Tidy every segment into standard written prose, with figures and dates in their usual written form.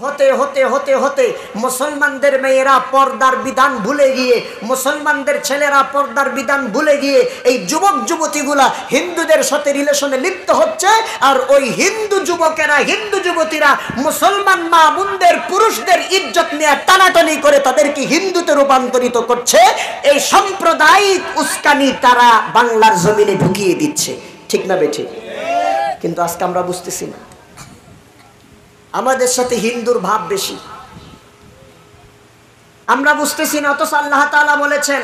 হতে হতে হতে হতে মুসলমানদের মেয়েরা পর্দার বিধান ভুলে গিয়ে, মুসলমানদের ছেলেরা পর্দার বিধান ভুলে গিয়ে এই যুবক যুবতীগুলা হিন্দুদের সাথে রিলেশনে লিপ্ত হচ্ছে। আর ওই হিন্দু যুবকেরা, হিন্দু যুবতীরা মুসলমান মা বোনদের, পুরুষদের ইজ্জত নিয়ে টানাটানি করে তাদেরকে হিন্দুতে রূপান্তরিত করছে। এই সাম্প্রদায়িক উস্কানি তারা বাংলার জমিনে ঢুকিয়ে দিচ্ছে, ঠিক না বেঠিক? কিন্তু আজকে আমরা বুঝতেছি না, আমাদের সাথে হিন্দুর ভাব বেশি, আমরা বুঝতেছি না। অথচ আল্লাহ তাআলা বলেছেন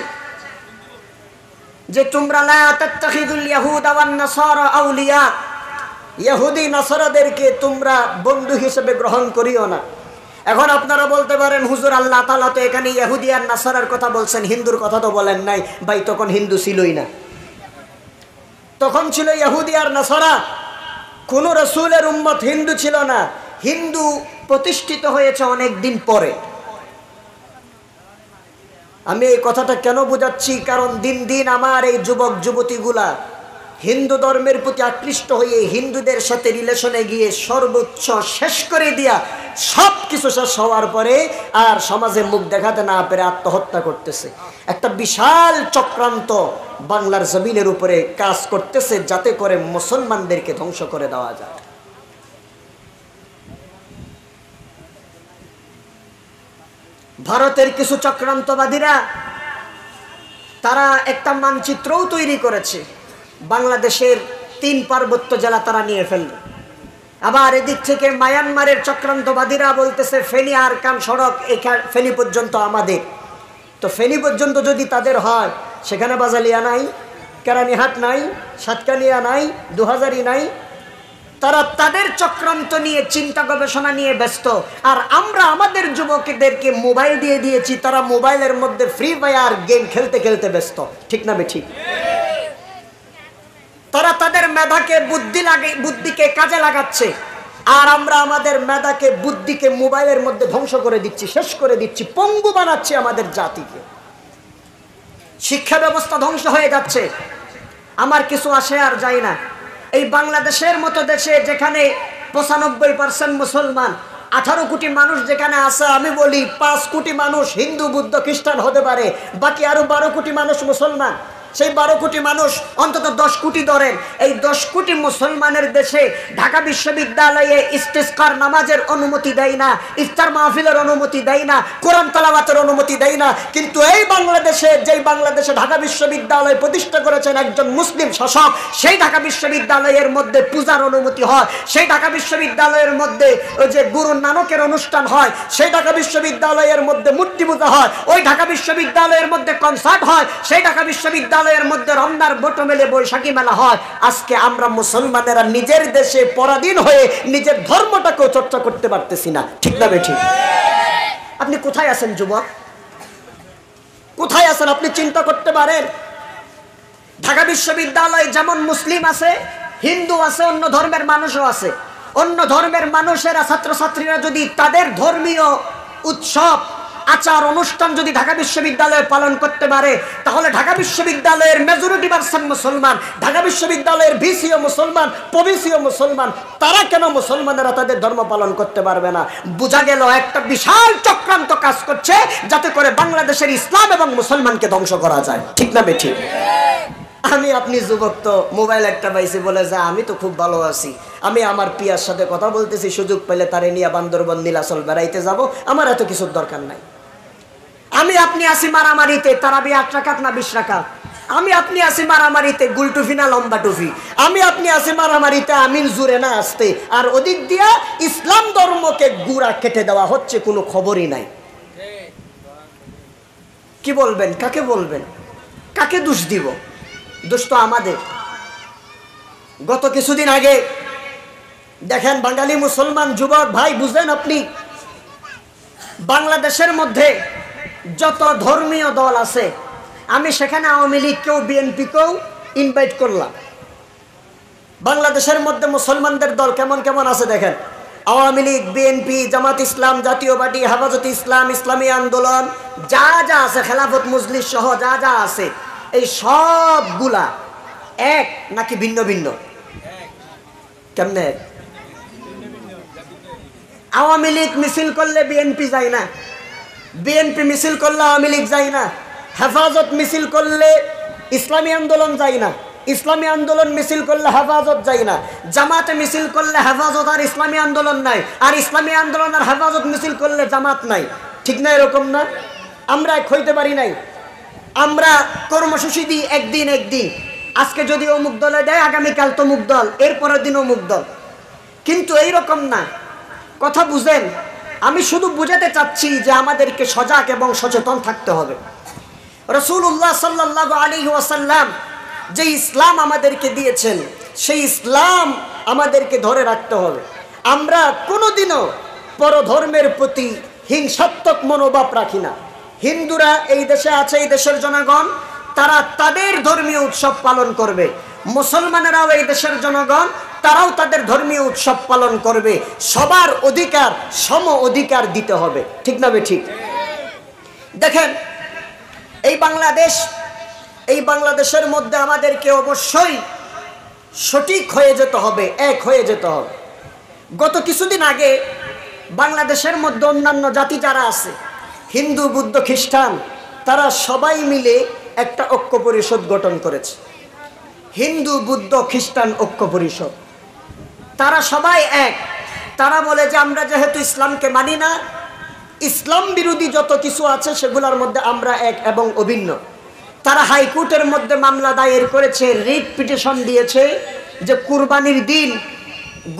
যে তোমরা লা তাত্তাখিযুল ইয়াহুদা ওয়ান নাসারা আউলিয়া, ইহুদি নাসারাদেরকে তোমরা বন্ধু হিসেবে গ্রহণ করিও না। এখন আপনারা বলতে পারেন হুজুর আল্লাহ তাআলা তো এখানে ইহুদি আর নাসারার কথা বলছেন, হিন্দুর কথা তো বলেন নাই। ভাই তখন হিন্দু ছিলই না, তখন ছিল ইহুদি আর নাসারা, কোন রাসূলের উম্মত হিন্দু ছিল না। হিন্দু প্রতিষ্ঠিত হয়েছে অনেক দিন পরে। আমি এই কথাটা কেন বোঝাচ্ছি, কারণ দিন দিন আমার এই যুবক যুবতীগুলা হিন্দু ধর্মের প্রতি আকৃষ্ট হয়ে হিন্দুদের সাথে রিলেশনে গিয়ে সর্বোচ্চ শেষ করে দিয়া সব কিছু শেষ হওয়ার পরে আর সমাজে মুখ দেখাতে না পেরে আত্মহত্যা করতেছে। একটা বিশাল চক্রান্ত বাংলার জমিনের উপরে কাজ করতেছে যাতে করে মুসলমানদেরকে ধ্বংস করে দেওয়া যায়। ভারতের কিছু চক্রান্তবাদীরা তারা একটা মানচিত্রও তৈরি করেছে, বাংলাদেশের 3 পার্বত্য জেলা তারা নিয়ে ফেলবে। আবার এদিক থেকে মায়ানমারের চক্রান্তবাদীরা বলতেছে ফেনী আরকান সড়ক ফেনী পর্যন্ত আমাদের। তো ফেনী পর্যন্ত যদি তাদের হয়, সেখানে বাজালিয়া নাই, কেরানীহাট নাই, সাতকানিয়া নাই, 2000ই নাই। তারা তাদের চক্রান্ত নিয়ে চিন্তা গবেষণা নিয়ে ব্যস্ত। আর আমরা আমাদের যুবকদেরকে মোবাইল দিয়ে দিয়েছি, তারা মোবাইলের মধ্যে ফ্রি ফায়ার গেম খেলতে খেলতে ব্যস্ত, ঠিক না বেঠিক? তারা তাদের মেধাকে বুদ্ধিকে কাজে লাগাচ্ছে, আর আমরা আমাদের মেধাকে বুদ্ধিকে মোবাইলের মধ্যে ধ্বংস করে দিচ্ছি, শেষ করে দিচ্ছি, পঙ্গু বানাচ্ছি আমাদের জাতিকে। শিক্ষা ব্যবস্থা ধ্বংস হয়ে যাচ্ছে। আমার কিছু আসে আর যায় না। এই বাংলাদেশের মতো দেশে যেখানে 95% মুসলমান, 18 কোটি মানুষ যেখানে আছে, আমি বলি 5 কোটি মানুষ হিন্দু বুদ্ধ খ্রিস্টান হতে পারে, বাকি আরো 12 কোটি মানুষ মুসলমান। সেই 12 কোটি মানুষ, অন্তত 10 কোটি ধরেন, এই 10 কোটি মুসলমানের দেশে ঢাকা বিশ্ববিদ্যালয়ে ইস্তেসকার নামাজের অনুমতি দেয় না, ইফতার মাহফিলের অনুমতি দেয় না, কোরআন তেলাওয়াতের অনুমতি দেয় না। কিন্তু এই বাংলাদেশে, যেই বাংলাদেশে ঢাকা বিশ্ববিদ্যালয় প্রতিষ্ঠা করেছেন একজন মুসলিম শাসক, সেই ঢাকা বিশ্ববিদ্যালয়ের মধ্যে পূজার অনুমতি হয়, সেই ঢাকা বিশ্ববিদ্যালয়ের মধ্যে ওই যে গুরু নানকের অনুষ্ঠান হয়, সেই ঢাকা বিশ্ববিদ্যালয়ের মধ্যে মূর্তি পূজা হয়, ওই ঢাকা বিশ্ববিদ্যালয়ের মধ্যে কনসার্ট হয়, সেই ঢাকা বিশ্ববিদ্যালয়ের মধ্যে রমনার বটো মেলে বৈশাখী মেলা হয়। আজকে আমরা মুসলমানেরা নিজের দেশে পরাধীন হয়ে নিজের ধর্মটাকেও চর্চা করতে পারতেছি না, ঠিক না বেঠিক? আপনি কোথায় আছেন যুবক, কোথায় আছেন? আপনি চিন্তা করতে পারেন। ঢাকা বিশ্ববিদ্যালয়ে যেমন মুসলিম আছে, হিন্দু আছে, অন্য ধর্মের মানুষও আছে। অন্য ধর্মের মানুষেরা, ছাত্রছাত্রীরা যদি তাদের ধর্মীয় উৎসব আচার অনুষ্ঠান যদি ঢাকা বিশ্ববিদ্যালয়ে পালন করতে পারে, তাহলে ঢাকা বিশ্ববিদ্যালয়ের মেজরিটি পার্সেন্ট মুসলমান, ঢাকা বিশ্ববিদ্যালয়ের ভিসিও মুসলমান, প্রভিসিও মুসলমান, তারা কেন মুসলমানেরা তাদের ধর্ম পালন করতে পারবে না? বোঝা গেল একটা বিশাল চক্রান্ত কাজ করছে যাতে করে বাংলাদেশের ইসলাম এবং মুসলমানকে ধ্বংস করা যায়, ঠিক না বেঠিক? আমি আপনি যুবক তো মোবাইল একটা পাইছি বলে যা, আমি তো খুব ভালো আছি, আমি আমার পিয়ার সাথে কথা বলতেছি, সুযোগ পেলে তারে নিয়ে বান্দরবন নীলাচল বেড়াইতে যাব, আমার এত কিছুর দরকার নাই। আমি আপনি আসি মারামারিতে, তারাবি 8 রাকাত না 20 রাকাত। আমি আপনি আসি মারামারিতে গুল টুফি না লম্বা টুফি। আমি আপনি আসি মারামারিতে আমিন জুড়ে না আসতে, আর ওদিক দিয়া ইসলাম ধর্মকে গুড়া কেটে দেওয়া হচ্ছে, কোনো খবরই নাই। কি বলবেন, কাকে বলবেন, কাকে দোষ দিব? দোষ তো আমাদের। গত কিছুদিন আগে দেখেন, বাঙালি মুসলমান যুবক ভাই, বুঝলেন আপনি, বাংলাদেশের মধ্যে যত ধর্মীয় দল আছে, আমি সেখানে আওয়ামী লীগকেও বিএনপিকেও ইনভাইট করলাম। বাংলাদেশের মধ্যে মুসলমানদের দল কেমন কেমন আছে দেখেন। আওয়ামী লীগ, বিএনপি, জামাত ইসলাম, জাতীয় পার্টি, হেফাজতে ইসলাম, ইসলামী আন্দোলন, যা যা আছে, খেলাফত মজলিস সহ যা যা আছে, এই সবগুলা এক নাকি ভিন্ন ভিন্ন? কেমনে? আওয়ামী লীগ মিছিল করলে বিএনপি যায় না, বিএনপি মিছিল করলে আওয়ামী লীগ যায় না, হেফাজত মিছিল করলে ইসলামী আন্দোলন যায় না, ইসলামী আন্দোলন মিছিল করলে হেফাজত যায় না, জামাতে মিছিল করলে হেফাজত আর ইসলামী আন্দোলন নাই, আর ইসলামী আন্দোলন আর হেফাজত মিছিল করলে জামাত নাই। ঠিক না? এরকম না? আমরা এক হইতে পারি নাই। আমরা কর্মসূচি দিই একদিন একদিন, আজকে যদি অমুক দলে দেয় আগামীকাল তমুক দল, এরপরের দিন অমুক দল। কিন্তু এইরকম না, কথা বুঝেন। আমি শুধু বুঝাতে চাচ্ছি যে আমাদেরকে সজাগ এবং সচেতন থাকতে হবে। রাসূলুল্লাহ সাল্লাল্লাহু আলাইহি ওয়াসাল্লাম যে ইসলাম আমাদেরকে দিয়েছেন সেই ইসলাম আমাদেরকে ধরে রাখতে হবে। আমরা কোনোদিনও পরধর্মের প্রতি হিংসাত্মক মনোভাব রাখি না। হিন্দুরা এই দেশে আছে, এই দেশের জনগণ, তারা তাদের ধর্মীয় উৎসব পালন করবে। মুসলমানেরাও এই দেশের জনগণ, তারাও তাদের ধর্মীয় উৎসব পালন করবে। সবার অধিকার, সম অধিকার দিতে হবে। ঠিক না ঠিক? দেখেন, এই বাংলাদেশের মধ্যে আমাদেরকে অবশ্যই সঠিক হয়ে যেতে হবে, এক হয়ে যেতে হবে। গত কিছুদিন আগে বাংলাদেশের মধ্যে অন্যান্য জাতি যারা আছে, হিন্দু, বৌদ্ধ, খ্রিস্টান, তারা সবাই মিলে একটা ঐক্য পরিষদ গঠন করেছে। হিন্দু, বৌদ্ধ, খ্রিস্টান ঐক্য পরিষদ। তারা সবাই এক। তারা বলে যে আমরা যেহেতু ইসলামকে মানি না, ইসলাম বিরোধী যত কিছু আছে সেগুলোর মধ্যে আমরা এক এবং অভিন্ন। তারা হাইকোর্টের মধ্যে মামলা দায়ের করেছে, রিট পিটিশন দিয়েছে যে কুরবানির দিন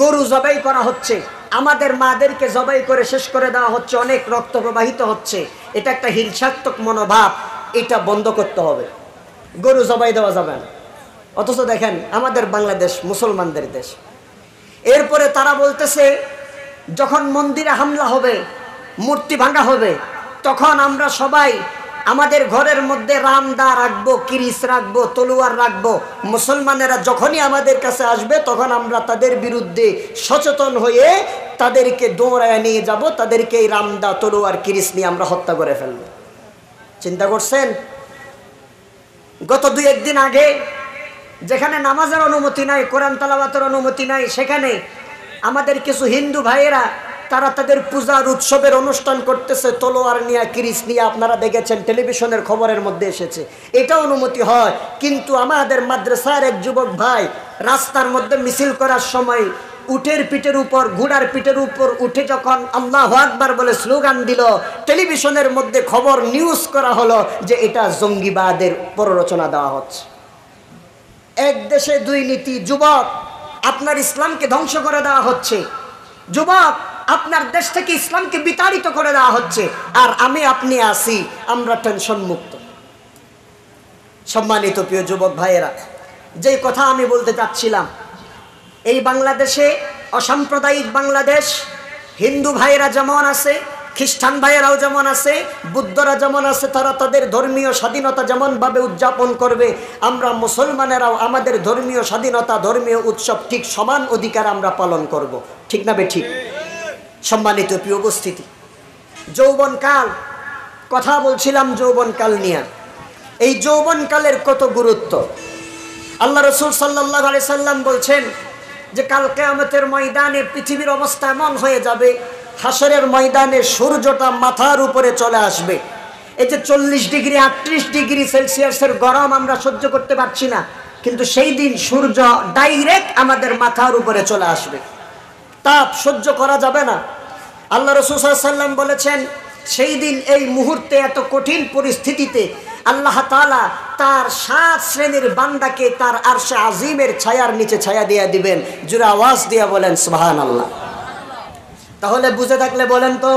গরু জবাই করা হচ্ছে, আমাদের মাদেরকে জবাই করে শেষ করে দেওয়া হচ্ছে, অনেক রক্ত প্রবাহিত হচ্ছে, এটা একটা হিংসাত্মক মনোভাব, এটা বন্ধ করতে হবে। গরু জবাই দেওয়া যাবে না। অথচ দেখেন আমাদের বাংলাদেশ মুসলমানদের দেশ। এরপরে তারা বলতেছে যখন মন্দিরে হামলা হবে, মূর্তি ভাঙা হবে, তখন আমরা সবাই আমাদের ঘরের মধ্যে রামদা রাখবো, কিরিস রাখবো, তলোয়ার রাখবো। মুসলমানেরা যখনই আমাদের কাছে আসবে তখন আমরা তাদের বিরুদ্ধে সচেতন হয়ে তাদেরকে দৌড়ায় নিয়ে যাব, তাদেরকে এই রামদা, তলোয়ার, কিরিস নিয়ে আমরা হত্যা করে ফেলবো। চিন্তা করছেন? গত 2-1 দিন আগে যেখানে নামাজের অনুমতি নাই, কোরআন তেলাওয়াতের অনুমতি নাই, সেখানে আমাদের কিছু হিন্দু ভাইয়েরা তারা তাদের পূজার উৎসবের অনুষ্ঠান করতেছে তলোয়ার নিয়ে, কিরিস নিয়ে। আপনারা দেখেছেন, টেলিভিশনের খবরের মধ্যে এসেছে। এটা অনুমতি হয়, কিন্তু আমাদের মাদ্রাসার এক যুবক ভাই রাস্তার মধ্যে মিছিল করার সময় উটের পিঠের উপর, ঘোড়ার পিঠের উপর উঠে যখন আল্লাহু আকবার বলে স্লোগান দিল, টেলিভিশনের মধ্যে খবর নিউজ করা হলো যে এটা জঙ্গিবাদের প্ররোচনা দেওয়া হচ্ছে। এক দেশে দুই নীতি। যুবক, আপনার ইসলামকে ধ্বংস করে দেওয়া হচ্ছে। যুবক, আপনার দেশ থেকে ইসলামকে বিতাড়িত করে দেওয়া হচ্ছে, আর আমি আপনি আছি, আমরা টেনশন মুক্ত। সম্মানিত প্রিয় যুবক ভাইয়েরা, যে কথা আমি বলতে চাচ্ছিলাম, এই বাংলাদেশে অসাম্প্রদায়িক বাংলাদেশ, হিন্দু ভাইয়েরা যেমন আছে, খ্রিস্টান ভাইয়েরাও যেমন আছে, বুদ্ধরা যেমন আছে, তারা তাদের ধর্মীয় স্বাধীনতা যেমনভাবে উদযাপন করবে, আমরা মুসলমানেরাও আমাদের ধর্মীয় স্বাধীনতা, ধর্মীয় উৎসব ঠিক সমান অধিকার আমরা পালন করব। ঠিক না ঠিক? সম্মানিত প্রিয় উপস্থিতি, যৌবনকাল, কথা বলছিলাম যৌবনকাল নিয়ে। এই যৌবনকালের কত গুরুত্ব! আল্লাহ রাসূল সাল্লাল্লাহু আলাইহি সাল্লাম বলছেন যে কাল কিয়ামতের ময়দানে পৃথিবীর অবস্থা এমন হয়ে যাবে, হাসরের ময়দানে সূর্যটা মাথার উপরে চলে আসবে। এই যে 40 ডিগ্রি 38 ডিগ্রি সেলসিয়াসের গরম আমরা সহ্য করতে পারছি না, কিন্তু সেই দিন সূর্য ডাইরেক্ট আমাদের মাথার উপরে চলে আসবে। তাপ সহ্য করা যাবে না। আল্লাহ রাসূল সাল্লাল্লাহু আলাইহি সাল্লাম বলেছেন সেই দিন এই মুহূর্তে এত কঠিন পরিস্থিতিতে আল্লাহ তাআলা তার 7 শ্রেণীর বান্দাকে তার আরশে আজিমের ছায়ার নিচে ছায়া দিয়ে দিবেন। জোরে আওয়াজ দিয়ে বলেন সুবহানাল্লাহ। তাহলে বুঝে থাকলে বলেন তো,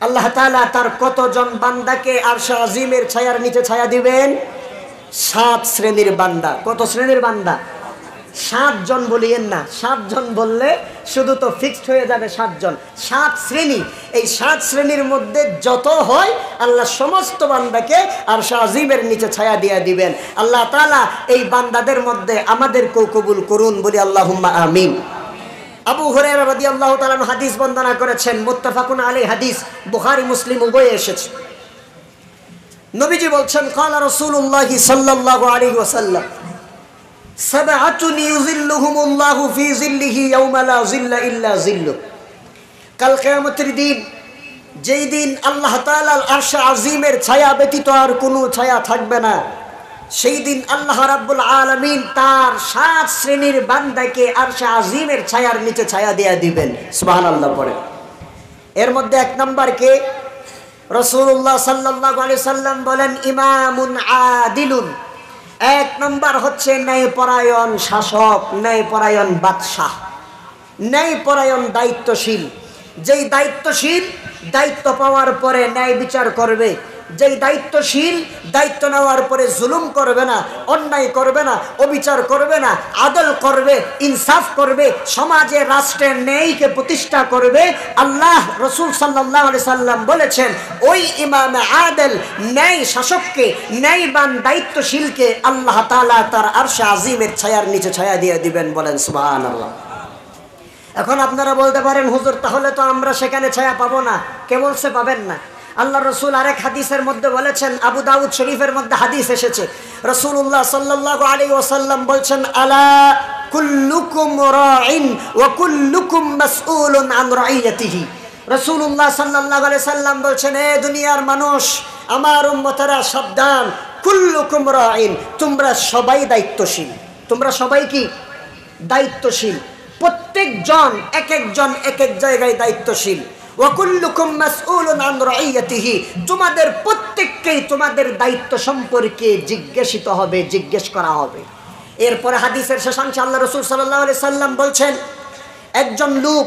আল্লাহ তাআলা তার কতজন বান্দাকে আরশে আজিমের ছায়ার নিচে ছায়া দিবেন? 7 শ্রেণীর বান্দা। কত শ্রেণীর বান্দা? 7 জন বলিয়েন না, 7 জন বললে শুধু তো ফিক্সড হয়ে যাবে 7 জন। 7 শ্রেণী। এই 7 শ্রেণীর মধ্যে যত হয় আল্লাহ সমস্ত বান্দাকে আরশে আজিমের নিচে ছায়া দিয়ে দিবেন। আল্লাহ তাআলা এই বান্দাদের মধ্যে আমাদেরকেও কবুল করুন, বলি আল্লাহুম্মা আমিন। আবু হুরায়রা রাদিয়াল্লাহু তাআলা হাদিস বর্ণনা করেছেন, মুত্তাফাকুন আলাইহি হাদিস, বুখারী মুসলিম উভয়ে এসেছে। নবীজি বলছেন, ক্বালা রাসূলুল্লাহ সাল্লাল্লাহু আলাইহি ওয়াসাল্লাম, সাবআতুন ইউযিল্লুহুমুল্লাহু ফি যিল্লিহি ইয়াওমা লা যিল্লা ইল্লা যিল্লুহু। কাল কিয়ামতের দিন, যেই দিন আল্লাহ তাআলার আরশে আজিমের ছায়া ব্যতীত আর কোনো ছায়া থাকবে না, সেই দিন আল্লাহ রাব্বুল আলামিন তার 7 শ্রেণীর বান্দাকে আরশে আজিমের ছায়ার নিচে ছায়া দেয়া দিবেন। সুবহানাল্লাহ পড়ে। এর মধ্যে 1 নাম্বার কে? রাসূলুল্লাহ সাল্লাল্লাহু আলাইহি সাল্লাম বলেন ইমামুন আদিলুন। 1 নাম্বার হচ্ছে ন্যায়পরায়ণ শাসক, ন্যায়পরায়ণ বাদশাহ, ন্যায়পরায়ণ দায়িত্বশীল। যেই দায়িত্বশীল দায়িত্ব পাওয়ার পরে ন্যায় বিচার করবে, যেই দায়িত্বশীল দায়িত্ব নেওয়ার পরে জুলুম করবে না, অন্যায় করবে না, অবিচার করবে না, আদল করবে, ইনসাফ করবে, সমাজে রাষ্ট্রে ন্যায়কে প্রতিষ্ঠা করবে। আল্লাহ রাসূল সাল্লাল্লাহু আলাইহি সাল্লাম বলেছেন ওই ইমামে আদল ন্যায় শাসককে, ন্যায়বান দায়িত্বশীলকে আল্লাহ তাআলা তার আরশে আজিমের ছায়ার নিচে ছায়া দিয়ে দিবেন। বলেন সুবহানাল্লাহ। এখন আপনারা বলতে পারেন হুজুর তাহলে তো আমরা সেখানে ছায়া পাবো না। কে বলছে পাবেন না? আল্লাহ রসুল আরেক হাদিসের মধ্যে বলেছেন, আবু দাউদ শরীফের মধ্যে হাদিস এসেছে, রাসূলুল্লাহ সাল্লাল্লাহু আলাইহি ওয়াসাল্লাম বলছেন আলা কুল্লুকুম রাইন ওয়া কুল্লুকুম মাসউলুন আন রাইয়াতিহি। রাসূলুল্লাহ সাল্লাল্লাহু আলাইহি সাল্লাম বলছেন এ দুনিয়ার মানুষ, আমার উম্মতেরা সাবধান, কুল্লুকুম রাইন, তোমরা সবাই দায়িত্বশীল। তোমরা সবাই কি? দায়িত্বশীল। প্রত্যেকজন এক একজন এক এক জায়গায় দায়িত্বশীল। ওয়াকুল্লুকুম মাসউলুন আন রাইয়াতিহি, তোমাদের প্রত্যেককেই তোমাদের দায়িত্ব সম্পর্কে জিজ্ঞাসিত হবে, জিজ্ঞেস করা হবে। এরপরে হাদিসের শেষাংশে আল্লাহ রাসূল সাল্লাল্লাহু আলাইহি সাল্লাম বলছেন একজন লোক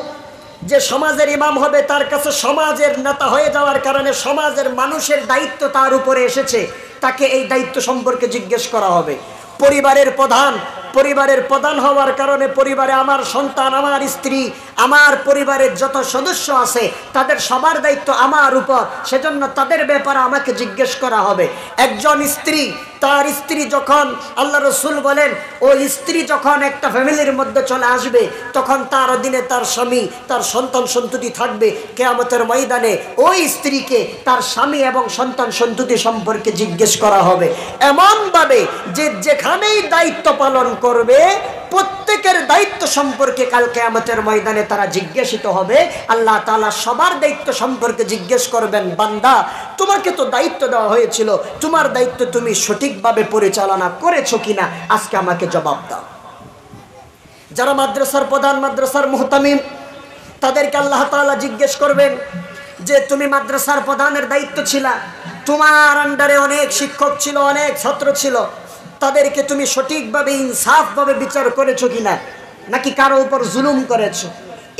যে সমাজের ইমাম হবে, তার কাছে সমাজের নেতা হয়ে যাওয়ার কারণে সমাজের মানুষের দায়িত্ব তার উপরে এসেছে, তাকে এই দায়িত্ব সম্পর্কে জিজ্ঞেস করা হবে। পরিবারের প্রধান, পরিবারের প্রধান হওয়ার কারণে পরিবারে আমার সন্তান, আমার স্ত্রী, আমার পরিবারের যত সদস্য আছে তাদের সবার দায়িত্ব আমার উপর, সেজন্য তাদের ব্যাপারে আমাকে জিজ্ঞেস করা হবে। একজন স্ত্রী, তার স্ত্রী যখন, আল্লাহ রসুল বলেন ওই স্ত্রী যখন একটা ফ্যামিলির মধ্যে চলে আসবে তখন তার অধীনে তার স্বামী, তার সন্তান সন্ততি থাকবে। কিয়ামতের ময়দানে ওই স্ত্রীকে তার স্বামী এবং সন্তান সন্ততি সম্পর্কে জিজ্ঞেস করা হবে, এমনভাবে যে যেখানেই দায়িত্ব পালন করবে প্রত্যেকের দায়িত্ব সম্পর্কে কাল কিয়ামতের ময়দানে তারা জিজ্ঞাসিত হবে। আল্লাহ তাআলা সবার দায়িত্ব সম্পর্কে জিজ্ঞেস করবেন, বান্দা তোমাকে তো দায়িত্ব দেওয়া হয়েছিল, তোমার দায়িত্ব তুমি সঠিকভাবে পরিচালনা করেছো কিনা, আজকে আমাকে জবাব দাও। যারা মাদ্রাসার প্রধান, মাদ্রাসার মুহতামিম, তাদেরকে আল্লাহ তাআলা জিজ্ঞেস করবেন যে তুমি মাদ্রাসার প্রধানের দায়িত্ব ছিলা, তোমার আন্ডারে অনেক শিক্ষক ছিল, অনেক ছাত্র ছিল, তাদেরকে তুমি সঠিকভাবে ইনসাফভাবে বিচার করেছো কিনা, নাকি কারো উপর জুলুম করেছো,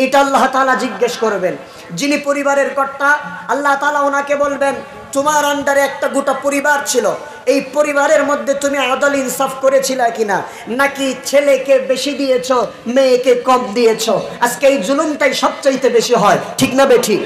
এটা আল্লাহ তাআলা জিজ্ঞেস করবেন। যিনি পরিবারের কর্তা, আল্লাহ তাআলা ওনাকে বলবেন তোমার আন্ডারে একটা গোটা পরিবার ছিল, এই পরিবারের মধ্যে তুমি আদল ইনসাফ করেছিলা কিনা, নাকি ছেলেকে বেশি দিয়েছো, মেয়েকে কম দিয়েছো। আজকে এই জুলুমটাই সবচাইতে বেশি হয়, ঠিক না বেঠিক?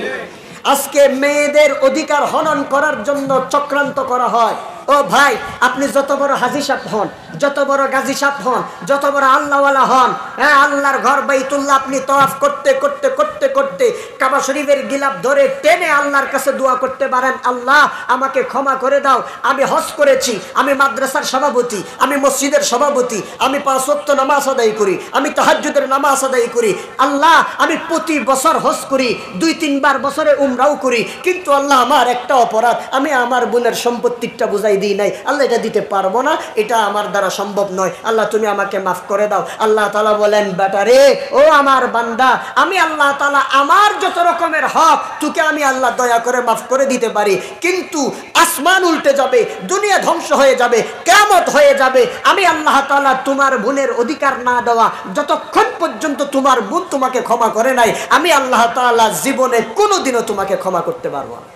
আজকে মেয়েদের অধিকার হনন করার জন্য চক্রান্ত করা হয়। ও ভাই, আপনি যত বড় হাজী সাহেব হন, যত বড় গাজী সাহেব হন, যত বড় আল্লাহওয়ালা হন, হ্যাঁ, আল্লাহর ঘর বাইতুল্লাহ আপনি তওয়াফ করতে করতে করতে করতে কাবা শরীফের গিলাফ ধরে টেনে আল্লাহর কাছে দোয়া করতে পারেন, আল্লাহ আমাকে ক্ষমা করে দাও, আমি হজ করেছি, আমি মাদ্রাসার সভাপতি, আমি মসজিদের সভাপতি, আমি 5 ওয়াক্ত নামাজ আদায় করি, আমি তাহাজ্জুদের নামাজ আদায় করি, আল্লাহ আমি প্রতি বছর হজ করি, 2-3 বার বছরে উমরাও করি, কিন্তু আল্লাহ আমার একটা অপরাধ, আমি আমার বোনের সম্পত্তিটা বুঝাই দিই নাই, আল্লাহ এটা দিতে পারবো না, এটা আমার দ্বারা সম্ভব নয়, আল্লাহ তুমি আমাকে মাফ করে দাও। আল্লাহ তাআলা বলেন বেটা রে, ও আমার বান্দা, আমি আল্লাহ তাআলা আমার যত রকমের হক তোকে আমি আল্লাহ দয়া করে মাফ করে দিতে পারি, কিন্তু আসমান উল্টে যাবে, দুনিয়া ধ্বংস হয়ে যাবে, কিয়ামত হয়ে যাবে, আমি আল্লাহ তাআলা তোমার বোনের অধিকার না দেওয়া যতক্ষণ পর্যন্ত তোমার বোন তোমাকে ক্ষমা করে নাই, আমি আল্লাহ তাআলা জীবনে কোনোদিনও তোমাকে ক্ষমা করতে পারবো না।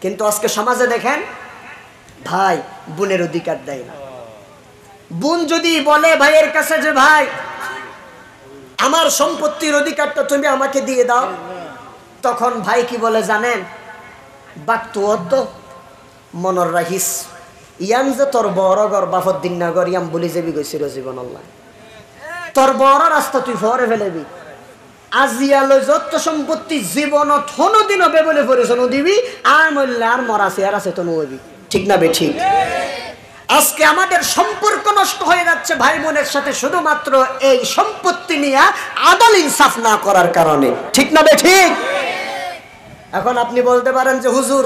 কিন্তু আজকে সমাজে দেখেন ভাই বোনের অধিকার দেয় না। বোন যদি বলে ভাইয়ের কাছে যে ভাই আমার সম্পত্তির অধিকারটা তুমি আমাকে দিয়ে দাও, তখন ভাই কি বলে জানেন, বাক্তু অদ্দ মনর রাহিস ইয়ান যে তোর বড় গর বাফর দিন না গর ইয়াম বলি যাবি গেছিল জীবন, আল্লাহ তোর বড় রাস্তা তুই ফরে ফেলেবি, আজিয়ালো যত সম্পত্তি জীবনত কোনোদিনও বেবলে পরিচয় দিবি, আর মরলে আর মরা চেয়ার আছে তো নবি, ঠিক না বে ঠিক? আজকে আমাদের সম্পর্ক নষ্ট হয়ে যাচ্ছে ভাই বোনের সাথে শুধুমাত্র এই সম্পত্তি নিয়ে আদল ইনসাফ না করার কারণে। ঠিক না ঠিক? এখন আপনি বলতে পারেন যে হুজুর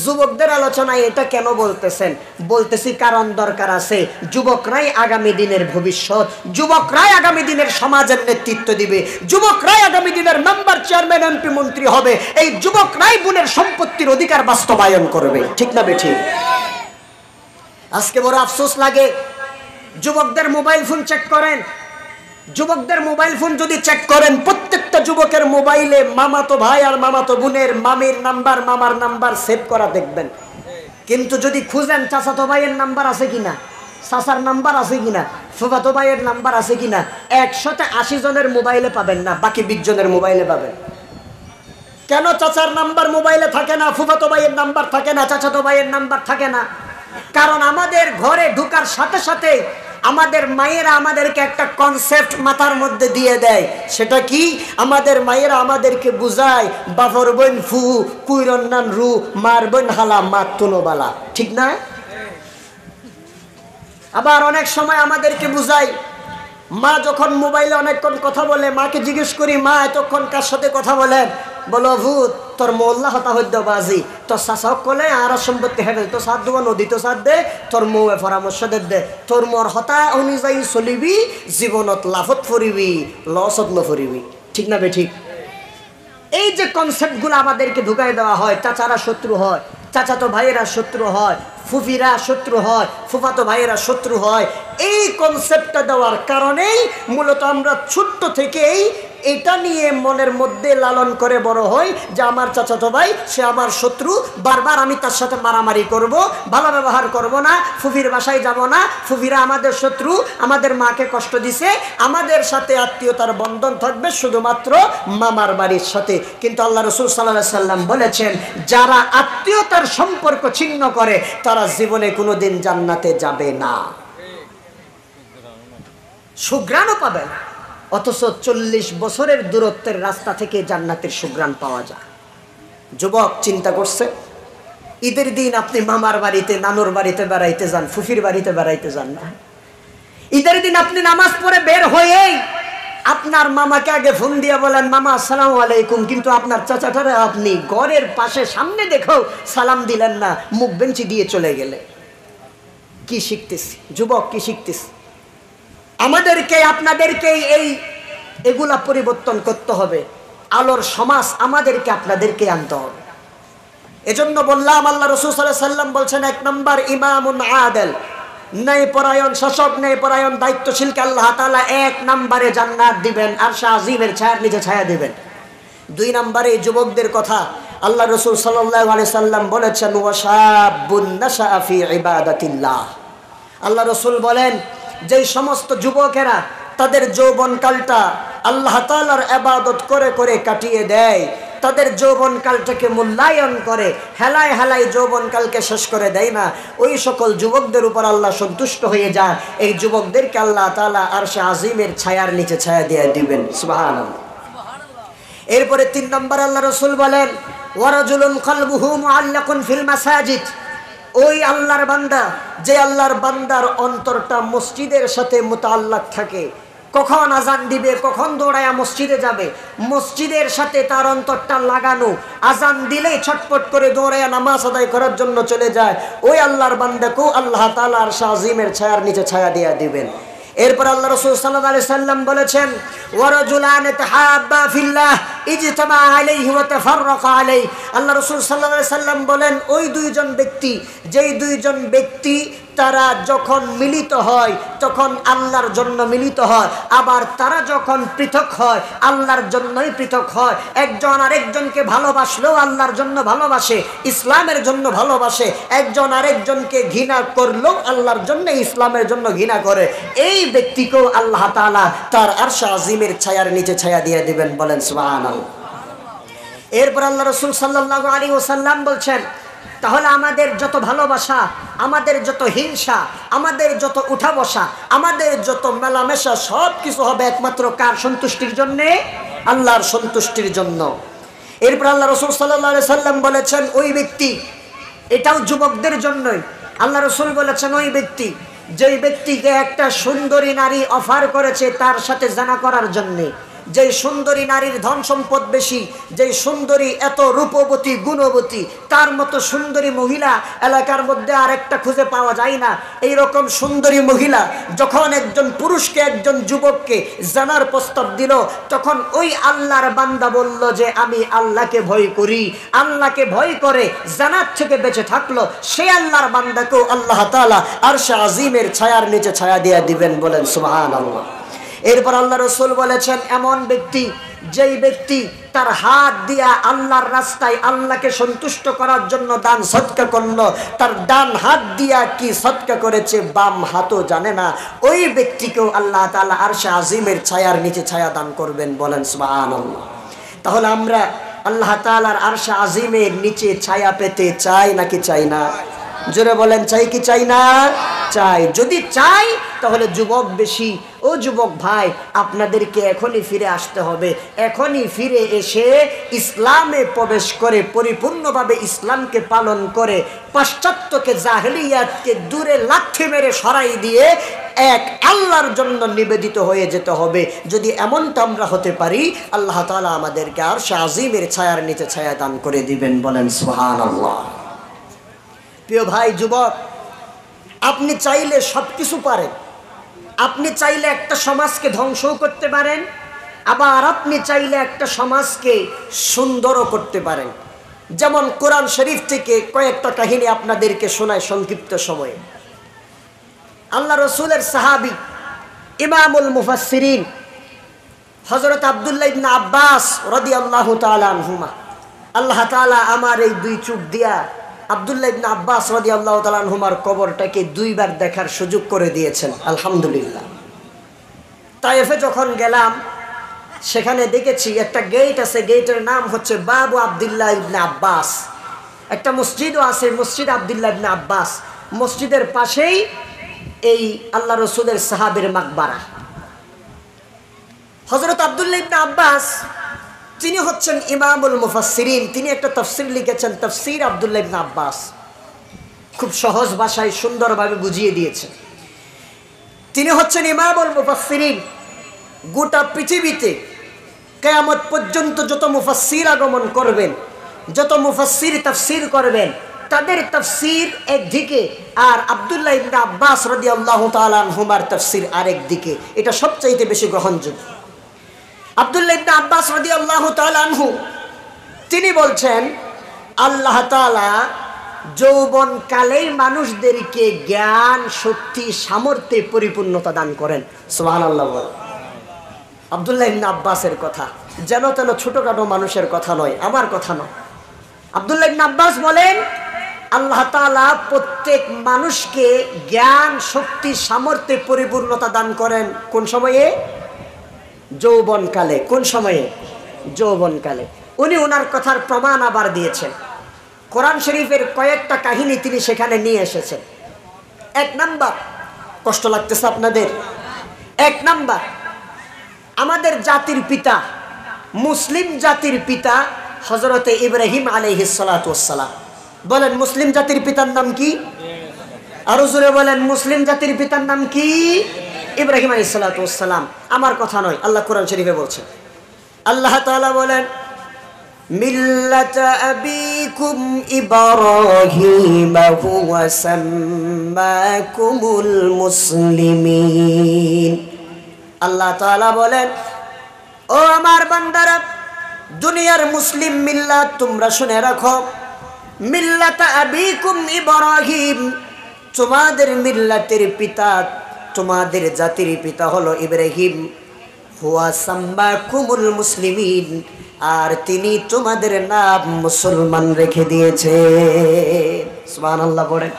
যুবকদের আলোচনায় এটা কেন বলতেছেন? বলতেছি কারণ দরকার আছে। যুবকরাই আগামী দিনের ভবিষ্যৎ, যুবকরাই আগামী দিনের সমাজের নেতৃত্ব দিবে, যুবকরাই আগামী দিনের মেম্বার, চেয়ারম্যান, এমপি, মন্ত্রী হবে। এই যুবকরাই বোনের সম্পত্তির অধিকার বাস্তবায়ন করবে। ঠিক না ঠিক? আজকে বড় আফসোস লাগে, যুবকদের মোবাইল ফোন চেক করেন, যুবকদের মোবাইল ফোন যদি চেক করেন, প্রত্যেকটা যুবকের মোবাইলে মামাতো ভাই আর মামাতো বোনের মামির নাম্বার, মামার নাম্বার সেভ করা দেখবেন। কিন্তু যদি খুঁজেন চাচাতো ভাইয়ের নাম্বার আছে কিনা, চাচার নাম্বার আছে কিনা, ফুফাতো ভাইয়ের নাম্বার আছে কিনা, 180 জনের মোবাইলে পাবেন না, বাকি 20 জনের মোবাইলে পাবেন। কেন চাচার নাম্বার মোবাইলে থাকে না, ফুফাতো ভাইয়ের নাম্বার থাকে না, চাচাতো ভাইয়ের নাম্বার থাকে না? কারণ আমাদের ঘরে ঢুকার সাথে সাথে আমাদের মায়েরা আমাদেরকে একটা কনসেপ্ট মাথার মধ্যে দিয়ে দেয়। সেটা কি? আমাদের মায়েরা আমাদেরকে বুঝায় বাফর বোন ফু, কুইরন্নান রু, মার বোন হালা, মাত তুনোবালা। ঠিক না? আবার অনেক সময় আমাদেরকে বুঝায়, মা যখন মোবাইলে অনেকক্ষণ কথা বলে, মাকে জিজ্ঞেস করি মা এতক্ষণ কার সাথে কথা বলেন? বলো ভূত তোর মোল্লা হতা হদ্য বাজি, তোর শাসক কলে আর সম্পত্তি হেবে, তো সাথ দেবো নদী, তো সাথ দে, তোর মৌ পরামর্শ দে, তোর মোর হতা অনুযায়ী চলিবি, জীবনত লাভত ফরিবি, লসত নফরিবি। ঠিক না ঠিক? এই যে কনসেপ্টগুলো আমাদেরকে ঢুকাই দেওয়া হয়, চাচারা শত্রু হয়, চাচাতো ভাইয়েরা শত্রু হয়, ফুফিরা শত্রু হয়, ফুফাতো ভাইয়েরা শত্রু হয়, এই কনসেপ্টটা দেওয়ার কারণেই মূলত আমরা ছোট্ট থেকেই এটা নিয়ে মনের মধ্যে লালন করে বড় হই যে আমার চাচাতো ভাই সে আমার শত্রু, বারবার আমি তার সাথে মারামারি করব, ভালো ব্যবহার করব না, ফুফির বাসায় যাব না, ফুফিরা আমাদের শত্রু, আমাদের মাকে কষ্ট দিছে, আমাদের সাথে আত্মীয়তার বন্ধন থাকবে শুধুমাত্র মামার বাড়ির সাথে। কিন্তু আল্লাহ রাসূল সাল্লাল্লাহু আলাইহি সাল্লাম বলেছেন, যারা আত্মীয়তার সম্পর্ক ছিন্ন করে তারা জীবনে কোনোদিন জান্নাতে যাবে না, সুঘ্রাণও পাবে না। অথচ 40 বছরের দূরত্বের রাস্তা থেকে জান্নাতের সুঘ্রাণ পাওয়া যায়। যুবক চিন্তা করছে, ঈদের দিন আপনি মামার বাড়িতে, নানুর বাড়িতে বেড়াইতে যান, ফুফির বাড়িতে বেড়াইতে যান না। ঈদের দিন আপনি নামাজ পড়ে বের হয়েই আপনার মামাকে আগে ফোন দিয়ে বলেন মামা আসসালামু আলাইকুম, কিন্তু আপনার চাচাটারে আপনি ঘরের পাশে সামনে দেখো সালাম দিলেন না, মুখ বেঞ্চি দিয়ে চলে গেলে। কি শিখতেছি যুবক, কি শিখতেছি? আমাদেরকে আপনাদেরকে এগুলা পরিবর্তন করতে হবে। আলোর সমাজ আমাদেরকে আপনাদেরকে আনতে হবে। এজন্য বললাম আল্লাহ রাসূল সাল্লাল্লাহু আলাইহি সাল্লাম বলছেন, 1 নম্বর ইমামুন আদিল, ন্যায়পরায়ণ শাসক, ন্যায়পরায়ণ দায়িত্বশীলকে আল্লাহ তাআলা 1 নম্বরে জান্নাত দিবেন, আরশে আজিমের ছায়ার নিচে ছায়া দিবেন। 2 নম্বরে যুবকদের কথা আল্লাহ রাসূল সাল্লাল্লাহু আলাইহি সাল্লাম বলেছেন, ওয়াশাবুন নাশাআ ফি ইবাদাতিল্লাহ। আল্লাহ রাসূল বলেন, যেই সমস্ত যুবকেরা তাদের যৌবনকালটা আল্লাহ তাআলার ইবাদত করে করে কাটিয়ে দেয়, তাদের যৌবনকালটাকে মূল্যায়ন করে, হেলায় হেলায় যৌবনকালকে শেষ করে দেয় না, ওই সকল যুবকদের উপর আল্লাহ সন্তুষ্ট হয়ে যায়। এই যুবকদেরকে আল্লাহ তাআলা আরশে আজিমের ছায়ার নিচে ছায়া দিয়ে দিবেন। সুবহানাল্লাহ। এরপরে 3 নম্বর আল্লাহ রাসূল বলেন, ওয়ারাজুলুন কলবুহু মুআল্লাকুন ফিল মাসাজিদ। ওই আল্লাহর বান্দা, যে আল্লাহর বান্দার অন্তরটা মসজিদের সাথে মুতাআল্লাক থাকে, কখন আজান দিবে, কখন দৌড়ায়া মসজিদে যাবে, মসজিদের সাথে তার অন্তরটা লাগানো, আজান দিলেই ছটপট করে দৌড়ায়া নামাজ আদায় করার জন্য চলে যায়, ওই আল্লাহর বান্দাকেও আল্লাহ তাআলা আরশে আজিমের ছায়ার নিচে ছায়া দিয়ে দিবেন। এরপর আল্লাহ রাসূল সাল্লাল্লাহু আলাইহি সাল্লাম বলেছেন, ওয়ারাজুলান তাহাব্বা ফিল্লাহ ইজতামা আলাইহি ওয়া তাফাররাকা আলাইহি। আল্লাহ রাসূল সাল্লাল্লাহু আলাইহি সাল্লাম বলেন, ওই 2 জন ব্যক্তি, যেই 2 জন ব্যক্তি তারা যখন মিলিত হয় তখন আল্লাহর জন্য মিলিত হয়, আবার তারা যখন পৃথক হয় আল্লাহর জন্যই পৃথক হয়। একজন আরেকজনকে ভালোবাসলেও আল্লাহর জন্য ভালোবাসে, ইসলামের জন্য ভালোবাসে। একজন আরেকজনকে ঘৃণা করলেও আল্লাহর জন্য, ইসলামের জন্য ঘৃণা করে। এই ব্যক্তিকেও আল্লাহ তাআলা তার আরশে আজিমের ছায়ার নিচে ছায়া দিয়ে দিবেন। বলেন সুবহানাল্লাহ। এরপর আল্লাহ রাসূল সাল্লাল্লাহু আলাইহি ওয়াসাল্লাম বলছেন, তাহলে আমাদের যত ভালোবাসা, আমাদের যত হিংসা, আমাদের যত উঠা বসা, আমাদের যত মেলামেশা, সব কিছু হবে একমাত্র কার সন্তুষ্টির জন্যে? আল্লাহর সন্তুষ্টির জন্য। এরপর আল্লাহ রাসূল সাল্লাল্লাহু আলাইহি সাল্লাম বলেছেন, ওই ব্যক্তি, এটাও যুবকদের জন্যই, আল্লাহ রাসূল বলেছেন ওই ব্যক্তি যেই ব্যক্তিকে একটা সুন্দরী নারী অফার করেছে তার সাথে জানা করার জন্য, যেই সুন্দরী নারীর ধন সম্পদ বেশি, যেই সুন্দরী এত রূপবতী গুণবতী, তার মতো সুন্দরী মহিলা এলাকার মধ্যে আর একটা খুঁজে পাওয়া যায় না। এই রকম সুন্দরী মহিলা যখন একজন পুরুষকে, একজন যুবককে জানার প্রস্তাব দিল, তখন ওই আল্লাহর বান্দা বলল যে আমি আল্লাহকে ভয় করি। আল্লাহকে ভয় করে জানার থেকে বেঁচে থাকলো, সে আল্লাহর বান্দাকেও আল্লাহ তাআলা আরশে আজিমের ছায়ার নিচে ছায়া দিয়ে দিবেন। বলেন সুবহানাল্লাহ। এরপর আল্লাহ রাসূল বলেছেন এমন ব্যক্তি যেই ব্যক্তি তার হাত দিয়া আল্লাহর রাস্তায় আল্লাহকে সন্তুষ্ট করার জন্য দান সদকা করলো, তার ডান হাত দিয়া কি সদকা করেছে বাম হাতও জানে না, ওই ব্যক্তিকেও আল্লাহ তাআলা আরশে আজিমের ছায়ার নিচে ছায়া দান করবেন। বলেন সুবহানাল্লাহ। তাহলে আমরা আল্লাহ তাআলার আরশে আজিমের নিচে ছায়া পেতে চাই নাকি চাই না? জোরে বলেন, চাই কি চাই না? চাই। যদি চাই তাহলে যুবক বেশি, ও যুবক ভাই, আপনাদেরকে এখনই ফিরে আসতে হবে। এখনই ফিরে এসে ইসলামে প্রবেশ করে পরিপূর্ণভাবে ইসলামকে পালন করে পাশ্চাত্যকে, জাহেলিয়াতকে দূরে লাথি মেরে সরাই দিয়ে এক আল্লাহর জন্য নিবেদিত হয়ে যেতে হবে। যদি এমনটা আমরা হতে পারি, আল্লাহ তাআলা আমাদেরকে আরশে আজিমের ছায়ার নিচে ছায়া দান করে দিবেন। বলেন সুবহানাল্লাহ। প্রিয় ভাই যুবক, আপনি চাইলে সব কিছু পারেন। আপনি চাইলে একটা সমাজকে ধ্বংসও করতে পারেন, আবার আপনি চাইলে একটা সমাজকে সুন্দরও করতে পারেন। যেমন কোরআন শরীফ থেকে কয়েকটা কাহিনী আপনাদেরকে শোনায় সংক্ষিপ্ত সময়ে। আল্লাহ রসুলের সাহাবী ইমামুল মুফাসসিরিন হযরত আব্দুল্লাহ ইবনে আব্বাস রাদিয়াল্লাহু তাআলা আনহুমা, আল্লাহ তাআলা আমার এই দুই চোখ দিয়া আব্দুল্লাহ ইবনে আব্বাস রাদিয়াল্লাহু তাআলা আনহুমার কবরটাকে দুইবার দেখার সুযোগ করে দিয়েছেন। আলহামদুলিল্লাহ। তায়েফে যখন গেলাম, সেখানে দেখেছি একটা গেট আছে, গেটের নাম হচ্ছে বাবু আব্দুল্লাহ ইবনে আব্বাস। একটা মসজিদও আছে, মসজিদ আব্দুল্লাহ ইবনে আব্বাস। মসজিদের পাশেই এই আল্লাহ রসুলের সাহাবীর মাকবারা। হযরত আব্দুল্লাহ ইবনে আব্বাস তিনি হচ্ছেন ইমামুল মুফাসসিরিন। তিনি একটা তাফসীর লিখেছেন, তাফসীর আব্দুল্লাহ ইবনে আব্বাস। খুব সহজ ভাষায় সুন্দরভাবে বুঝিয়ে দিয়েছেন। তিনি হচ্ছেন ইমামুল মুফাসসিরিন। গোটা পৃথিবীতে কিয়ামত পর্যন্ত যত মুফাসসির আগমন করবেন, যত মুফাসসির তাফসীর করবেন, তাদের তাফসীর একদিকে আর আব্দুল্লাহ ইবনে আব্বাস রাদিয়াল্লাহু তাআলা আনহুমার তাফসীর আরেক দিকে। এটা সবচাইতে বেশি গ্রহণযোগ্য। আব্দুল্লাহ ইবনে আব্বাস রাদিয়াল্লাহু তাআলা আনহু তিনি বলছেন, আল্লাহ তাআলা যৌবনকালেই মানুষদেরকে জ্ঞান, শক্তি, সামর্থ্যে পরিপূর্ণতা দান করেন। সুবহানাল্লাহ। আব্দুল্লাহ ইবনে আব্বাসের কথা, যেন তেন ছোটখাটো মানুষের কথা নয়, আমার কথা নয়। আব্দুল্লাহ ইবনে আব্বাস বলেন, আল্লাহ তাআলা প্রত্যেক মানুষকে জ্ঞান, শক্তি, সামর্থ্যে পরিপূর্ণতা দান করেন কোন সময়ে? যৌবনকালে। কোন সময়ে? যৌবনকালে। উনি ওনার কথার প্রমাণ আবার দিয়েছেন। কোরআন শরীফের কয়েকটা কাহিনী তিনি সেখানে নিয়ে এসেছেন। এক নাম্বার, কষ্ট লাগতেছে আপনাদের? এক নাম্বার, আমাদের জাতির পিতা, মুসলিম জাতির পিতা হযরতে ইব্রাহিম আলাইহিস সালাতু ওয়াস সালাম। বলেন মুসলিম জাতির পিতার নাম কি? আরো জোরে বলেন, মুসলিম জাতির পিতার নাম কি? ইব্রাহিম আলাইহিস সালাতু ওয়াস সালাম। আমার কথা নয়, আল্লাহ কোরআন শরীফে বলছেন। আল্লাহ তাআলা বলেন, মিল্লাতা আবিকুম ইব্রাহিম হুয়া সাম্মাকুমুল মুসলিমিন। আল্লাহ তাআলা বলেন, ও আমার বান্দারা, দুনিয়ার মুসলিম মিল্লাত তোমরা শুনে রাখো। মিল্লাতা আবিকুম ইব্রাহিম, তোমাদের মিল্লাতের পিতা, তোমাদের জাতির পিতা হলো ইব্রাহিম। হুয়া সাম্মাকুমুল মুসলিমিন, আর তিনি তোমাদের নাম মুসলমান রেখে দিয়েছে। সুবহানাল্লাহ বলেন।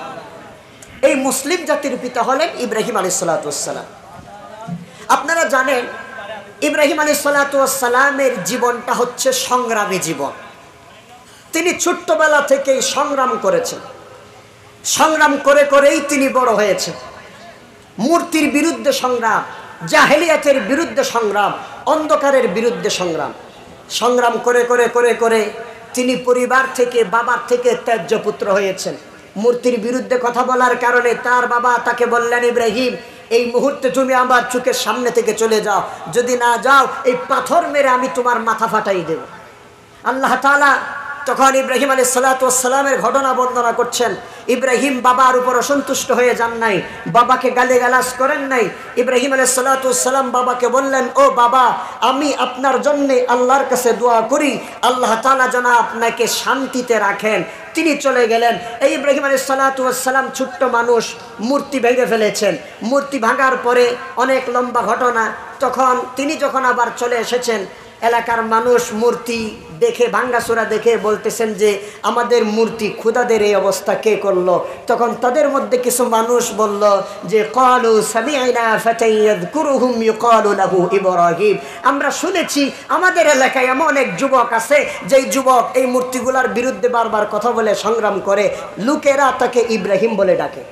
এই মুসলিম জাতির পিতা হলেন ইব্রাহিম আলাইহিস সালাতু ওয়াস সালাম। আপনারা জানেন ইব্রাহিম আলাইহিস সালাতু ওয়াস সালামের জীবনটা হচ্ছে সংগ্রামী জীবন। তিনি ছোট্টবেলা থেকেই সংগ্রাম করেছেন। সংগ্রাম করে করেই তিনি বড় হয়েছেন। মূর্তির বিরুদ্ধে সংগ্রাম, জাহেলিয়াতের বিরুদ্ধে সংগ্রাম, অন্ধকারের বিরুদ্ধে সংগ্রাম। সংগ্রাম করে করে করে করে তিনি পরিবার থেকে, বাবার থেকে ত্যায্য পুত্র হয়েছেন। মূর্তির বিরুদ্ধে কথা বলার কারণে তার বাবা তাকে বললেন, ইব্রাহিম এই মুহূর্তে তুমি আমার চোখের সামনে থেকে চলে যাও, যদি না যাও এই পাথর মেরে আমি তোমার মাথা ফাটাই দেব। আল্লাহ তাআলা তখন ইব্রাহিম আলাইহিস সালাতু ওয়াস সালামের ঘটনা বর্ণনা করছেন। ইব্রাহিম বাবার উপর অসন্তুষ্ট হয়ে যান নাই, বাবাকে গালিগালাজ করেন নাই। ইব্রাহিম আলাইহিস সালাতু ওয়াস সালাম বাবাকে বললেন, ও বাবা, আমি আপনার জন্য আল্লাহর কাছে দোয়া করি, আল্লাহ তাআলা যেন আপনাকে শান্তিতে রাখেন। তিনি চলে গেলেন। এই ইব্রাহিম আলাইহিস সালাতু ওয়াস সালাম ছোট্ট মানুষ, মূর্তি ভেঙে ফেলেছেন। মূর্তি ভাঙার পরে অনেক লম্বা ঘটনা। তখন তিনি যখন আবার চলে এসেছেন, এলাকার মানুষ মূর্তি দেখে, ভাঙ্গাচোরা দেখে বলতেছেন যে আমাদের মূর্তি খোদাদের এই অবস্থা কে করলো? তখন তাদের মধ্যে কিছু মানুষ বলল যে ক্বালু সামি'না ফাতান ইয়াযকুরুহুম ইউক্বালু লাহু ইব্রাহিম, আমরা শুনেছি আমাদের এলাকায় এমন এক যুবক আছে যেই যুবক এই মূর্তিগুলোর বিরুদ্ধে বারবার কথা বলে সংগ্রাম করে, লোকেরা তাকে ইব্রাহিম বলে ডাকে।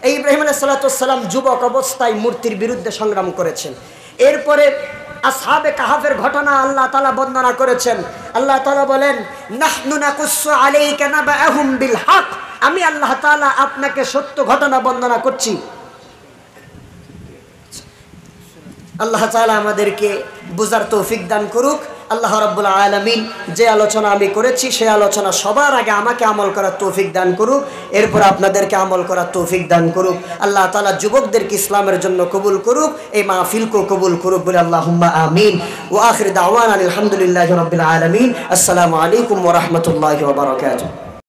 এই ইব্রাহিম আলাইহিস সালাতু ওয়াস সালাম যুবক অবস্থায় মূর্তির বিরুদ্ধে সংগ্রাম করেছেন। এরপরে আসহাবে কাহাফের ঘটনা আল্লাহ তাআলা বর্ণনা করেছেন। আল্লাহ তাআলা বলেন, নাহনু নাকুসসু আলাইকা নাবাআহুম বিল হক, আমি আল্লাহ তাআলা আপনাকে সত্য ঘটনা বর্ণনা করছি। আল্লাহ তাআলা আমাদেরকে বুঝার তৌফিক দান করুক। আল্লাহ রাব্বুল আলামিন যে আলোচনা আমি করেছি সেই আলোচনা সবার আগে আমাকে আমল করার তৌফিক দান করুক, এরপর আপনাদেরকে আমল করার তৌফিক দান করুক। আল্লাহ তাআলা যুবকদেরকে ইসলামের জন্য কবুল করুক, এই মাহফিলকে কবুল করুক বলে আল্লাহুম্মা আমিন। ওয়া আখির দাওয়ানা আলহামদুলিল্লাহি রাব্বিল আলামিন। আসসালামু আলাইকুম ওয়া রাহমাতুল্লাহি ওয়া বারাকাতুহু।